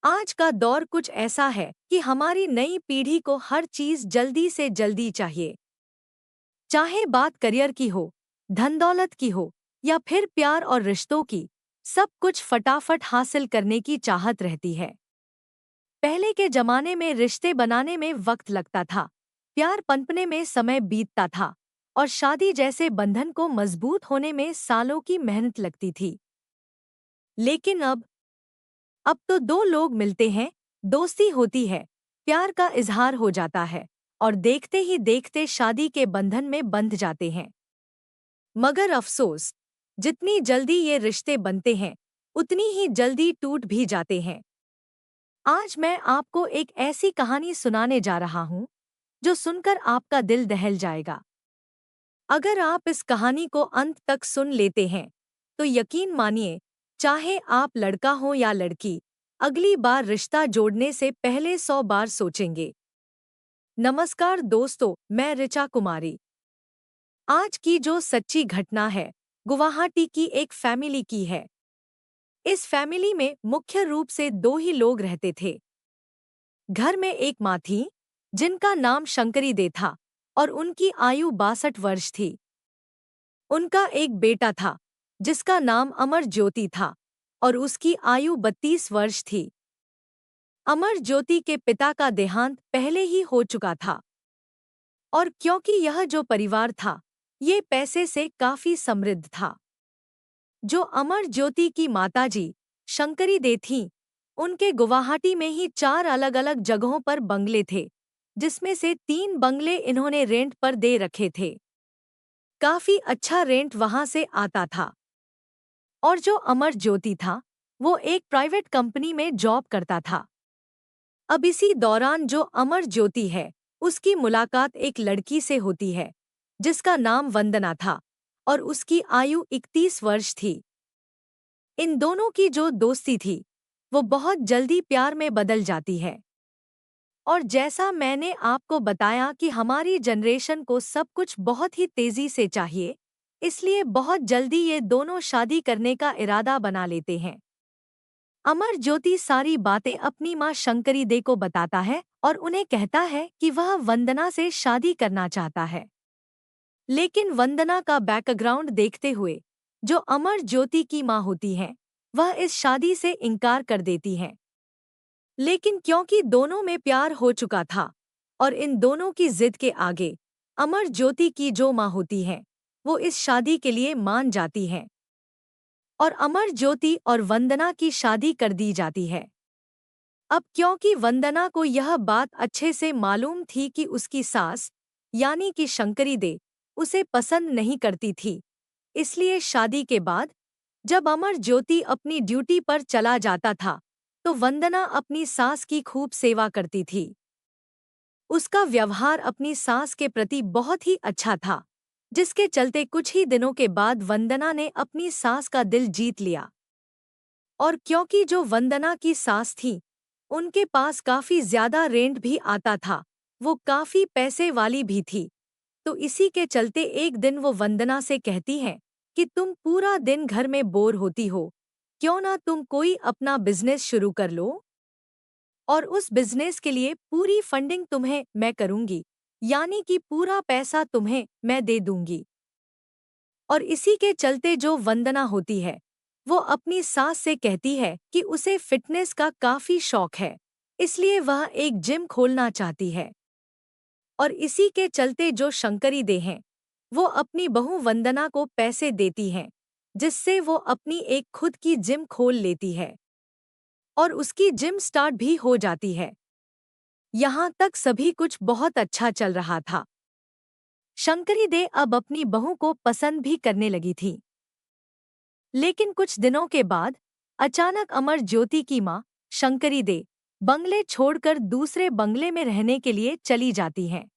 आज का दौर कुछ ऐसा है कि हमारी नई पीढ़ी को हर चीज जल्दी से जल्दी चाहिए। चाहे बात करियर की हो, धन दौलत की हो या फिर प्यार और रिश्तों की, सब कुछ फटाफट हासिल करने की चाहत रहती है। पहले के जमाने में रिश्ते बनाने में वक्त लगता था, प्यार पनपने में समय बीतता था और शादी जैसे बंधन को मजबूत होने में सालों की मेहनत लगती थी। लेकिन अब तो दो लोग मिलते हैं, दोस्ती होती है, प्यार का इजहार हो जाता है और देखते ही देखते शादी के बंधन में बंध जाते हैं। मगर अफसोस, जितनी जल्दी ये रिश्ते बनते हैं, उतनी ही जल्दी टूट भी जाते हैं। आज मैं आपको एक ऐसी कहानी सुनाने जा रहा हूँ जो सुनकर आपका दिल दहल जाएगा। अगर आप इस कहानी को अंत तक सुन लेते हैं, तो यकीन मानिए, चाहे आप लड़का हो या लड़की, अगली बार रिश्ता जोड़ने से पहले 100 बार सोचेंगे। नमस्कार दोस्तों, मैं ऋचा कुमारी। आज की जो सच्ची घटना है, गुवाहाटी की एक फैमिली की है। इस फैमिली में मुख्य रूप से दो ही लोग रहते थे। घर में एक माँ थी, जिनका नाम शंकरी दे था और उनकी आयु 62 वर्ष थी। उनका एक बेटा था, जिसका नाम अमर ज्योति था और उसकी आयु 32 वर्ष थी। अमर ज्योति के पिता का देहांत पहले ही हो चुका था और क्योंकि यह जो परिवार था, ये पैसे से काफी समृद्ध था। जो अमर ज्योति की माताजी शंकरी दे थीं, उनके गुवाहाटी में ही 4 अलग-अलग जगहों पर बंगले थे, जिसमें से 3 बंगले इन्होंने रेंट पर दे रखे थे। काफी अच्छा रेंट वहां से आता था। और जो अमर ज्योति था, वो एक प्राइवेट कंपनी में जॉब करता था। अब इसी दौरान जो अमर ज्योति है, उसकी मुलाकात एक लड़की से होती है, जिसका नाम वंदना था और उसकी आयु 31 वर्ष थी। इन दोनों की जो दोस्ती थी, वो बहुत जल्दी प्यार में बदल जाती है। और जैसा मैंने आपको बताया कि हमारी जनरेशन को सब कुछ बहुत ही तेजी से चाहिए, इसलिए बहुत जल्दी ये दोनों शादी करने का इरादा बना लेते हैं। अमर ज्योति सारी बातें अपनी माँ शंकरी दे को बताता है और उन्हें कहता है कि वह वंदना से शादी करना चाहता है। लेकिन वंदना का बैकग्राउंड देखते हुए, जो अमर ज्योति की माँ होती हैं, वह इस शादी से इनकार कर देती हैं। लेकिन क्योंकि दोनों में प्यार हो चुका था और इन दोनों की जिद के आगे, अमर ज्योति की जो माँ होती हैं, वो इस शादी के लिए मान जाती हैं और अमर ज्योति और वंदना की शादी कर दी जाती है। अब क्योंकि वंदना को यह बात अच्छे से मालूम थी कि उसकी सास, यानी कि शंकरी दे, उसे पसंद नहीं करती थी, इसलिए शादी के बाद जब अमर ज्योति अपनी ड्यूटी पर चला जाता था, तो वंदना अपनी सास की खूब सेवा करती थी। उसका व्यवहार अपनी सास के प्रति बहुत ही अच्छा था, जिसके चलते कुछ ही दिनों के बाद वंदना ने अपनी सास का दिल जीत लिया। और क्योंकि जो वंदना की सास थी, उनके पास काफी ज्यादा रेंट भी आता था, वो काफी पैसे वाली भी थी, तो इसी के चलते एक दिन वो वंदना से कहती हैं कि तुम पूरा दिन घर में बोर होती हो, क्यों ना तुम कोई अपना बिजनेस शुरू कर लो और उस बिजनेस के लिए पूरी फंडिंग तुम्हें मैं करूंगी, यानी कि पूरा पैसा तुम्हें मैं दे दूंगी। और इसी के चलते जो वंदना होती है, वो अपनी सास से कहती है कि उसे फिटनेस का काफी शौक है, इसलिए वह एक जिम खोलना चाहती है। और इसी के चलते जो शंकरी दे हैं, वो अपनी बहू वंदना को पैसे देती हैं, जिससे वो अपनी एक खुद की जिम खोल लेती है और उसकी जिम स्टार्ट भी हो जाती है। यहाँ तक सभी कुछ बहुत अच्छा चल रहा था। शंकरी दे अब अपनी बहू को पसंद भी करने लगी थी। लेकिन कुछ दिनों के बाद अचानक अमर ज्योति की माँ शंकरी दे बंगले छोड़कर दूसरे बंगले में रहने के लिए चली जाती हैं।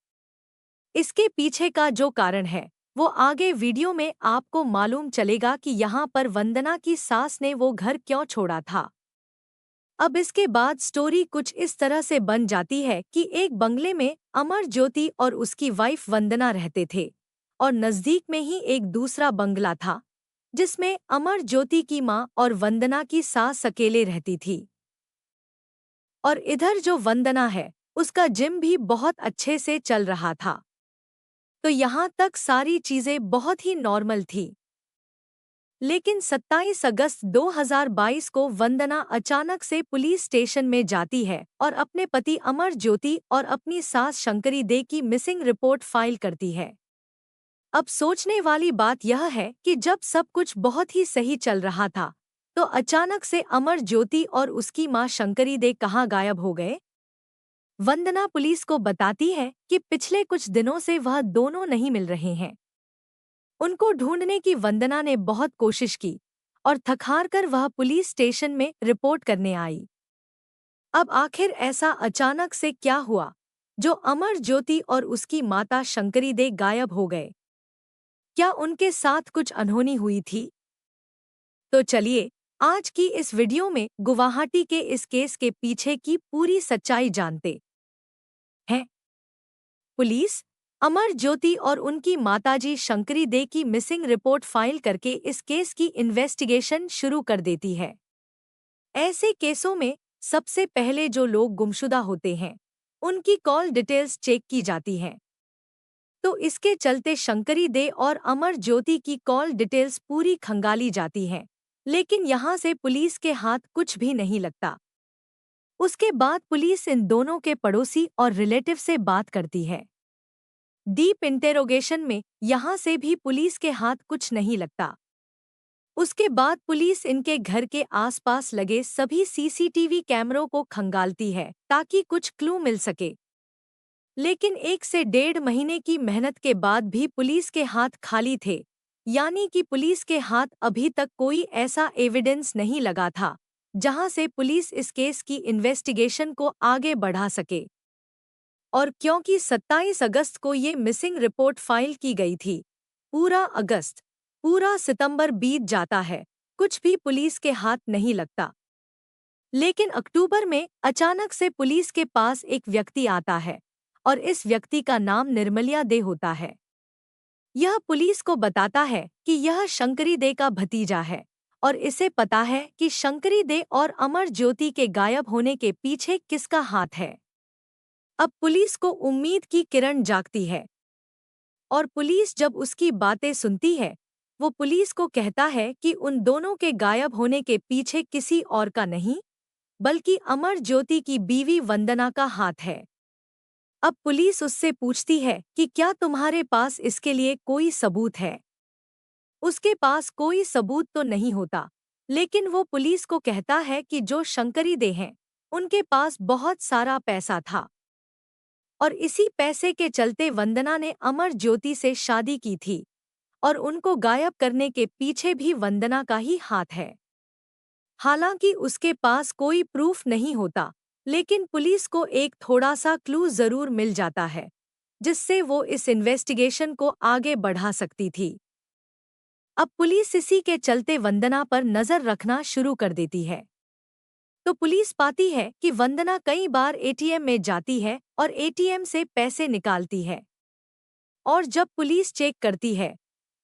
इसके पीछे का जो कारण है, वो आगे वीडियो में आपको मालूम चलेगा कि यहाँ पर वंदना की सास ने वो घर क्यों छोड़ा था। अब इसके बाद स्टोरी कुछ इस तरह से बन जाती है कि एक बंगले में अमर ज्योति और उसकी वाइफ वंदना रहते थे और नजदीक में ही एक दूसरा बंगला था, जिसमें अमर ज्योति की माँ और वंदना की सास अकेले रहती थी। और इधर जो वंदना है उसका जिम भी बहुत अच्छे से चल रहा था। तो यहाँ तक सारी चीजें बहुत ही नॉर्मल थी। लेकिन 27 अगस्त 2022 को वंदना अचानक से पुलिस स्टेशन में जाती है और अपने पति अमर ज्योति और अपनी सास शंकरी दे की मिसिंग रिपोर्ट फाइल करती है। अब सोचने वाली बात यह है कि जब सब कुछ बहुत ही सही चल रहा था, तो अचानक से अमर ज्योति और उसकी मां शंकरी दे कहाँ गायब हो गए। वंदना पुलिस को बताती है कि पिछले कुछ दिनों से वह दोनों नहीं मिल रहे हैं। उनको ढूंढने की वंदना ने बहुत कोशिश की और थक-हार कर वह पुलिस स्टेशन में रिपोर्ट करने आई। अब आखिर ऐसा अचानक से क्या हुआ जो अमर ज्योति और उसकी माता शंकरी दे गायब हो गए? क्या उनके साथ कुछ अनहोनी हुई थी? तो चलिए आज की इस वीडियो में गुवाहाटी के इस केस के पीछे की पूरी सच्चाई जानते हैं। पुलिस अमर ज्योति और उनकी माताजी शंकरी दे की मिसिंग रिपोर्ट फाइल करके इस केस की इन्वेस्टिगेशन शुरू कर देती है। ऐसे केसों में सबसे पहले जो लोग गुमशुदा होते हैं उनकी कॉल डिटेल्स चेक की जाती हैं। तो इसके चलते शंकरी दे और अमर ज्योति की कॉल डिटेल्स पूरी खंगाली जाती हैं, लेकिन यहाँ से पुलिस के हाथ कुछ भी नहीं लगता। उसके बाद पुलिस इन दोनों के पड़ोसी और रिलेटिव से बात करती है। डीप इंटेरोगेशन में यहाँ से भी पुलिस के हाथ कुछ नहीं लगता। उसके बाद पुलिस इनके घर के आसपास लगे सभी सीसीटीवी कैमरों को खंगालती है ताकि कुछ क्लू मिल सके। लेकिन 1 से 1.5 महीने की मेहनत के बाद भी पुलिस के हाथ खाली थे, यानी कि पुलिस के हाथ अभी तक कोई ऐसा एविडेंस नहीं लगा था जहां से पुलिस इस केस की इन्वेस्टिगेशन को आगे बढ़ा सके। और क्योंकि 27 अगस्त को ये मिसिंग रिपोर्ट फाइल की गई थी, पूरा अगस्त, पूरा सितंबर बीत जाता है, कुछ भी पुलिस के हाथ नहीं लगता। लेकिन अक्टूबर में अचानक से पुलिस के पास एक व्यक्ति आता है और इस व्यक्ति का नाम निर्मल्या दे होता है। यह पुलिस को बताता है कि यह शंकरी दे का भतीजा है और इसे पता है कि शंकरी दे और अमर ज्योति के गायब होने के पीछे किसका हाथ है। अब पुलिस को उम्मीद की किरण जागती है और पुलिस जब उसकी बातें सुनती है, वो पुलिस को कहता है कि उन दोनों के गायब होने के पीछे किसी और का नहीं, बल्कि अमर ज्योति की बीवी वंदना का हाथ है। अब पुलिस उससे पूछती है कि क्या तुम्हारे पास इसके लिए कोई सबूत है? उसके पास कोई सबूत तो नहीं होता, लेकिन वो पुलिस को कहता है कि जो शंकरी दे हैं, उनके पास बहुत सारा पैसा था और इसी पैसे के चलते वंदना ने अमर ज्योति से शादी की थी और उनको गायब करने के पीछे भी वंदना का ही हाथ है। हालांकि उसके पास कोई प्रूफ नहीं होता, लेकिन पुलिस को एक थोड़ा सा क्लू जरूर मिल जाता है, जिससे वो इस इन्वेस्टिगेशन को आगे बढ़ा सकती थी। अब पुलिस इसी के चलते वंदना पर नजर रखना शुरू कर देती है। तो पुलिस पाती है कि वंदना कई बार एटीएम में जाती है और एटीएम से पैसे निकालती है। और जब पुलिस चेक करती है,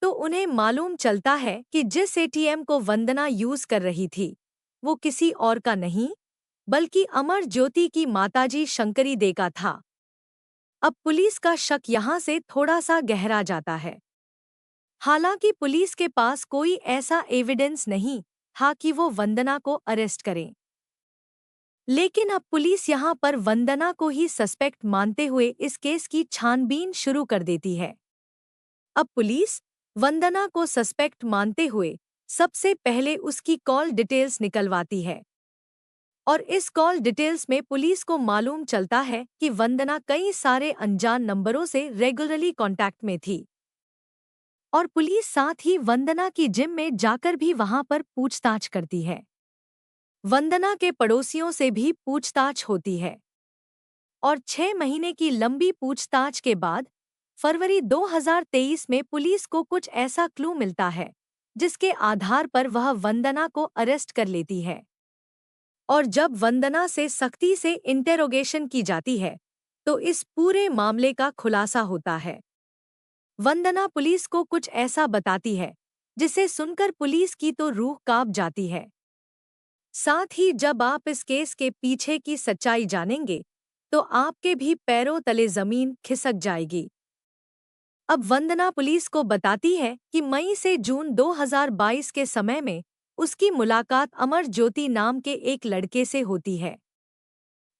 तो उन्हें मालूम चलता है कि जिस एटीएम को वंदना यूज कर रही थी, वो किसी और का नहीं, बल्कि अमर ज्योति की माताजी शंकरी दे का था। अब पुलिस का शक यहाँ से थोड़ा सा गहरा जाता है। हालांकि पुलिस के पास कोई ऐसा एविडेंस नहीं था कि वो वंदना को अरेस्ट करें, लेकिन अब पुलिस यहाँ पर वंदना को ही सस्पेक्ट मानते हुए इस केस की छानबीन शुरू कर देती है। अब पुलिस वंदना को सस्पेक्ट मानते हुए सबसे पहले उसकी कॉल डिटेल्स निकलवाती है और इस कॉल डिटेल्स में पुलिस को मालूम चलता है कि वंदना कई सारे अनजान नंबरों से रेगुलरली कांटेक्ट में थी और पुलिस साथ ही वंदना की जिम में जाकर भी वहां पर पूछताछ करती है। वंदना के पड़ोसियों से भी पूछताछ होती है और 6 महीने की लंबी पूछताछ के बाद फरवरी 2023 में पुलिस को कुछ ऐसा क्लू मिलता है जिसके आधार पर वह वंदना को अरेस्ट कर लेती है। और जब वंदना से सख्ती से इंटेरोगेशन की जाती है, तो इस पूरे मामले का खुलासा होता है। वंदना पुलिस को कुछ ऐसा बताती है जिसे सुनकर पुलिस की तो रूह कांप जाती है। साथ ही जब आप इस केस के पीछे की सच्चाई जानेंगे तो आपके भी पैरों तले जमीन खिसक जाएगी। अब वंदना पुलिस को बताती है कि मई से जून 2022 के समय में उसकी मुलाकात अमर ज्योति नाम के एक लड़के से होती है।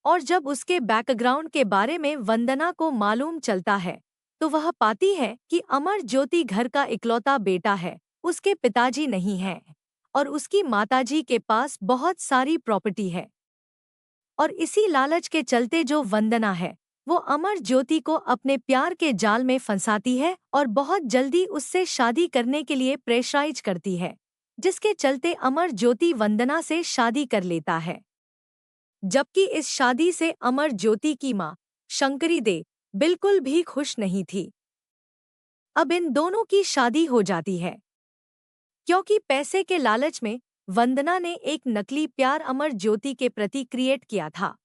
और जब उसके बैकग्राउंड के बारे में वंदना को मालूम चलता है तो वह पाती है कि अमर ज्योति घर का इकलौता बेटा है, उसके पिताजी नहीं हैं और उसकी माताजी के पास बहुत सारी प्रॉपर्टी है। और इसी लालच के चलते जो वंदना है वो अमर ज्योति को अपने प्यार के जाल में फंसाती है और बहुत जल्दी उससे शादी करने के लिए प्रेशराइज करती है, जिसके चलते अमर ज्योति वंदना से शादी कर लेता है। जबकि इस शादी से अमर ज्योति की मां शंकरी दे बिल्कुल भी खुश नहीं थी। अब इन दोनों की शादी हो जाती है क्योंकि पैसे के लालच में वंदना ने एक नकली प्यार अमर ज्योति के प्रति क्रिएट किया था।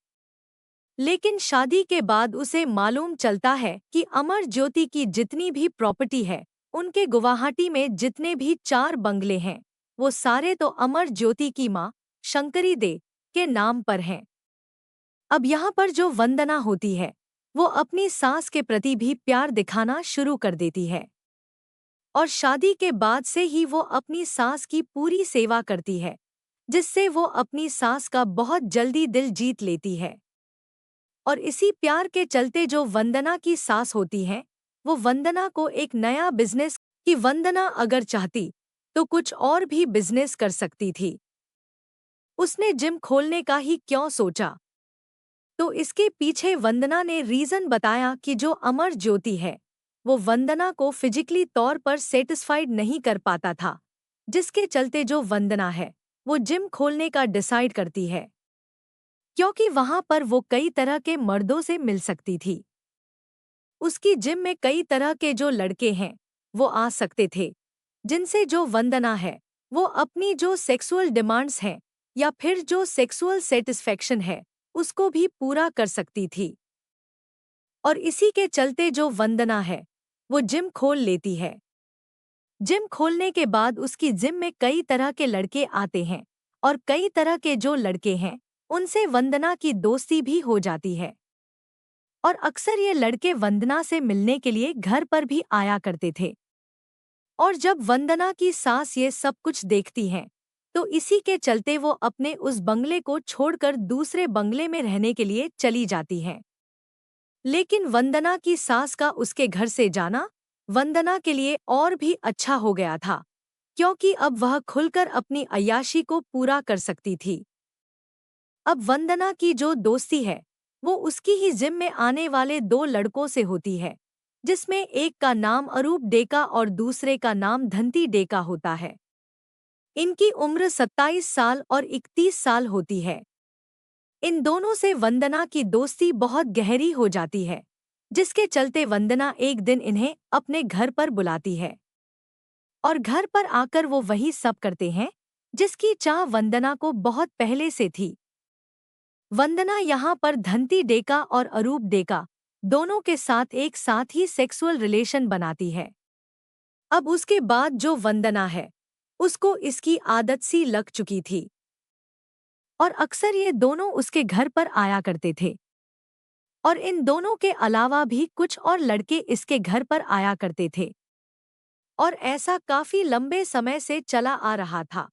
लेकिन शादी के बाद उसे मालूम चलता है कि अमर ज्योति की जितनी भी प्रॉपर्टी है, उनके गुवाहाटी में जितने भी 4 बंगले हैं, वो सारे तो अमर ज्योति की मां शंकरी दे के नाम पर हैं। अब यहाँ पर जो वंदना होती है वो अपनी सास के प्रति भी प्यार दिखाना शुरू कर देती है और शादी के बाद से ही वो अपनी सास की पूरी सेवा करती है, जिससे वो अपनी सास का बहुत जल्दी दिल जीत लेती है। और इसी प्यार के चलते जो वंदना की सास होती है वो वंदना को एक नया बिजनेस कि वंदना अगर चाहती तो कुछ और भी बिजनेस कर सकती थी। उसने जिम खोलने का ही क्यों सोचा? तो इसके पीछे वंदना ने रीजन बताया कि जो अमर ज्योति है वो वंदना को फिजिकली तौर पर सेटिस्फाइड नहीं कर पाता था, जिसके चलते जो वंदना है वो जिम खोलने का डिसाइड करती है क्योंकि वहां पर वो कई तरह के मर्दों से मिल सकती थी। उसकी जिम में कई तरह के जो लड़के हैं वो आ सकते थे, जिनसे जो वंदना है वो अपनी जो सेक्सुअल डिमांड्स हैं या फिर जो सेक्सुअल सेटिस्फैक्शन है उसको भी पूरा कर सकती थी। और इसी के चलते जो वंदना है वो जिम खोल लेती है। जिम खोलने के बाद उसकी जिम में कई तरह के लड़के आते हैं और कई तरह के जो लड़के हैं उनसे वंदना की दोस्ती भी हो जाती है। और अक्सर ये लड़के वंदना से मिलने के लिए घर पर भी आया करते थे। और जब वंदना की सास ये सब कुछ देखती हैं तो इसी के चलते वो अपने उस बंगले को छोड़कर दूसरे बंगले में रहने के लिए चली जाती हैं। लेकिन वंदना की सास का उसके घर से जाना वंदना के लिए और भी अच्छा हो गया था, क्योंकि अब वह खुलकर अपनी अय्याशी को पूरा कर सकती थी। अब वंदना की जो दोस्ती है वो उसकी ही जिम में आने वाले 2 लड़कों से होती है, जिसमें एक का नाम अरूप डेका और दूसरे का नाम धंती डेका होता है। इनकी उम्र 27 साल और 31 साल होती है। इन दोनों से वंदना की दोस्ती बहुत गहरी हो जाती है, जिसके चलते वंदना एक दिन इन्हें अपने घर पर बुलाती है और घर पर आकर वो वही सब करते हैं जिसकी चाह वंदना को बहुत पहले से थी। वंदना यहाँ पर धंती डेका और अरूप डेका दोनों के साथ एक साथ ही सेक्सुअल रिलेशन बनाती है। अब उसके बाद जो वंदना है उसको इसकी आदत सी लग चुकी थी और अक्सर ये दोनों उसके घर पर आया करते थे। और इन दोनों के अलावा भी कुछ और लड़के इसके घर पर आया करते थे और ऐसा काफी लंबे समय से चला आ रहा था।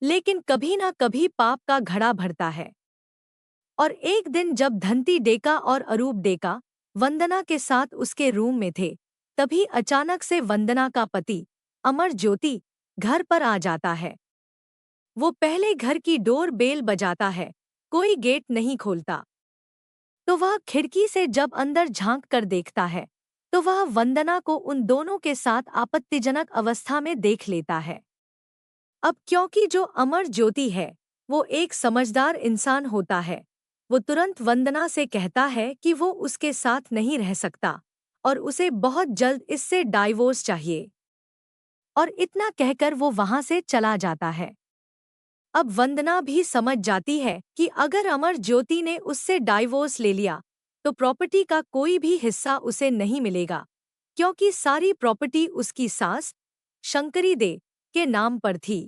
लेकिन कभी ना कभी पाप का घड़ा भरता है और एक दिन जब धंती डेका और अरूप डेका वंदना के साथ उसके रूम में थे, तभी अचानक से वंदना का पति अमर ज्योति घर पर आ जाता है। वो पहले घर की डोर बेल बजाता है, कोई गेट नहीं खोलता। तो वह खिड़की से जब अंदर झांक कर देखता है तो वह वंदना को उन दोनों के साथ आपत्तिजनक अवस्था में देख लेता है। अब क्योंकि जो अमर ज्योति है वो एक समझदार इंसान होता है, वो तुरंत वंदना से कहता है कि वो उसके साथ नहीं रह सकता और उसे बहुत जल्द इससे डाइवोर्स चाहिए। और इतना कहकर वो वहां से चला जाता है। अब वंदना भी समझ जाती है कि अगर अमर ज्योति ने उससे डाइवोर्स ले लिया तो प्रॉपर्टी का कोई भी हिस्सा उसे नहीं मिलेगा, क्योंकि सारी प्रॉपर्टी उसकी सास शंकरी दे के नाम पर थी।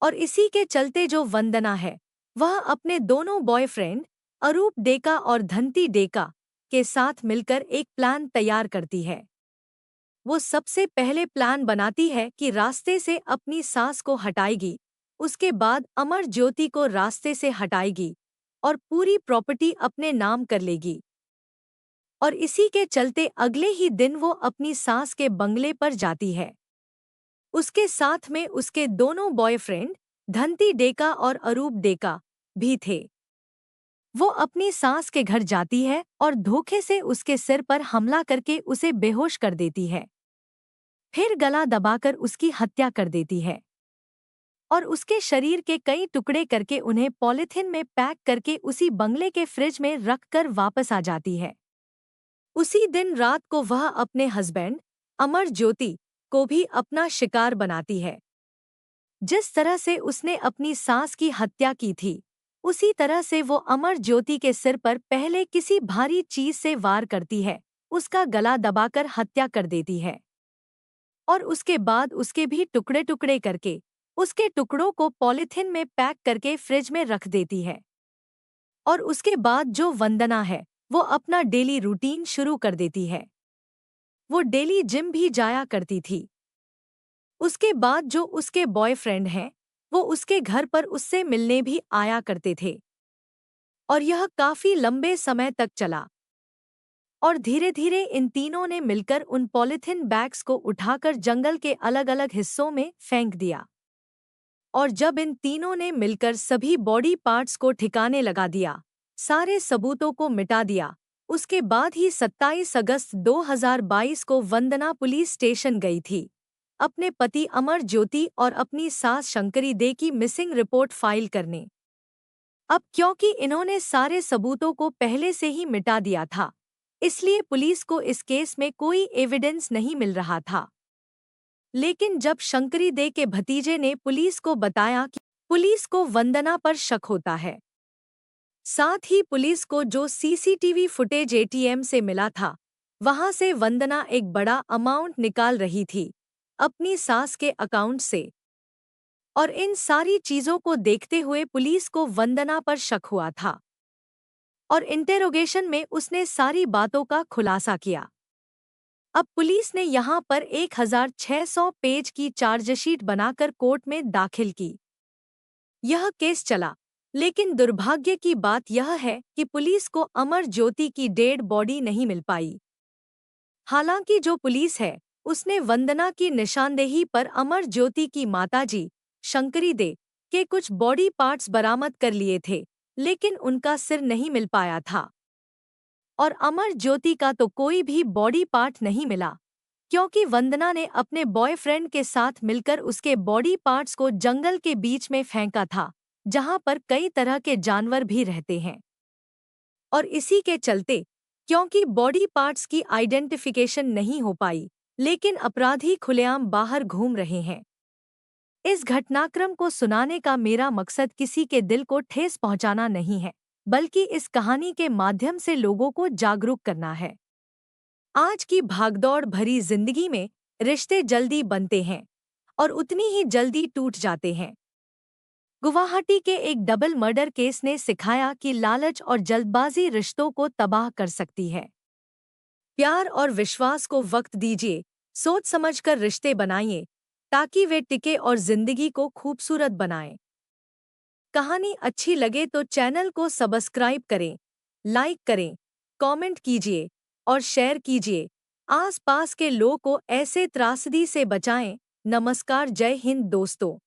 और इसी के चलते जो वंदना है वह अपने दोनों बॉयफ्रेंड अरूप डेका और धंती डेका के साथ मिलकर एक प्लान तैयार करती है। वो सबसे पहले प्लान बनाती है कि रास्ते से अपनी सास को हटाएगी, उसके बाद अमर ज्योति को रास्ते से हटाएगी और पूरी प्रॉपर्टी अपने नाम कर लेगी। और इसी के चलते अगले ही दिन वो अपनी सास के बंगले पर जाती है। उसके साथ में उसके दोनों बॉयफ्रेंड धंती डेका और अरूप डेका भी थे। वो अपनी सास के घर जाती है और धोखे से उसके सिर पर हमला करके उसे बेहोश कर देती है, फिर गला दबाकर उसकी हत्या कर देती है और उसके शरीर के कई टुकड़े करके उन्हें पॉलिथीन में पैक करके उसी बंगले के फ्रिज में रखकर वापस आ जाती है। उसी दिन रात को वह अपने हस्बैंड अमर ज्योति को भी अपना शिकार बनाती है। जिस तरह से उसने अपनी सास की हत्या की थी, उसी तरह से वो अमर ज्योति के सिर पर पहले किसी भारी चीज से वार करती है, उसका गला दबाकर हत्या कर देती है और उसके बाद उसके भी टुकड़े टुकड़े करके उसके टुकड़ों को पॉलिथीन में पैक करके फ्रिज में रख देती है। और उसके बाद जो वंदना है वो अपना डेली रूटीन शुरू कर देती है। वो डेली जिम भी जाया करती थी। उसके बाद जो उसके बॉयफ्रेंड हैं वो उसके घर पर उससे मिलने भी आया करते थे और यह काफी लंबे समय तक चला। और धीरे धीरे इन तीनों ने मिलकर उन पॉलिथीन बैग्स को उठाकर जंगल के अलग अलग हिस्सों में फेंक दिया। और जब इन तीनों ने मिलकर सभी बॉडी पार्ट्स को ठिकाने लगा दिया, सारे सबूतों को मिटा दिया, उसके बाद ही 27 अगस्त 2022 को वंदना पुलिस स्टेशन गई थी अपने पति अमर ज्योति और अपनी सास शंकरी दे की मिसिंग रिपोर्ट फाइल करने। अब क्योंकि इन्होंने सारे सबूतों को पहले से ही मिटा दिया था, इसलिए पुलिस को इस केस में कोई एविडेंस नहीं मिल रहा था। लेकिन जब शंकरी दे के भतीजे ने पुलिस को बताया कि पुलिस को वंदना पर शक होता है, साथ ही पुलिस को जो सीसीटीवी फुटेज एटीएम से मिला था वहां से वंदना एक बड़ा अमाउंट निकाल रही थी अपनी सास के अकाउंट से, और इन सारी चीजों को देखते हुए पुलिस को वंदना पर शक हुआ था और इंटेरोगेशन में उसने सारी बातों का खुलासा किया। अब पुलिस ने यहां पर 1600 पेज की चार्जशीट बनाकर कोर्ट में दाखिल की। यह केस चला, लेकिन दुर्भाग्य की बात यह है कि पुलिस को अमर ज्योति की डेड बॉडी नहीं मिल पाई। हालांकि जो पुलिस है उसने वंदना की निशानदेही पर अमर ज्योति की माताजी शंकरी दे के कुछ बॉडी पार्ट्स बरामद कर लिए थे, लेकिन उनका सिर नहीं मिल पाया था। और अमर ज्योति का तो कोई भी बॉडी पार्ट नहीं मिला, क्योंकि वंदना ने अपने बॉयफ्रेंड के साथ मिलकर उसके बॉडी पार्ट्स को जंगल के बीच में फेंका था, जहां पर कई तरह के जानवर भी रहते हैं। और इसी के चलते क्योंकि बॉडी पार्ट्स की आइडेंटिफिकेशन नहीं हो पाई, लेकिन अपराधी खुलेआम बाहर घूम रहे हैं। इस घटनाक्रम को सुनाने का मेरा मकसद किसी के दिल को ठेस पहुंचाना नहीं है, बल्कि इस कहानी के माध्यम से लोगों को जागरूक करना है। आज की भागदौड़ भरी जिंदगी में रिश्ते जल्दी बनते हैं और उतनी ही जल्दी टूट जाते हैं। गुवाहाटी के एक डबल मर्डर केस ने सिखाया कि लालच और जल्दबाजी रिश्तों को तबाह कर सकती है। प्यार और विश्वास को वक्त दीजिए, सोच समझकर रिश्ते बनाइए ताकि वे टिके और जिंदगी को खूबसूरत बनाएं। कहानी अच्छी लगे तो चैनल को सब्सक्राइब करें, लाइक करें, कमेंट कीजिए और शेयर कीजिए। आसपास के लोगों को ऐसे त्रासदी से बचाएं। नमस्कार, जय हिंद दोस्तों।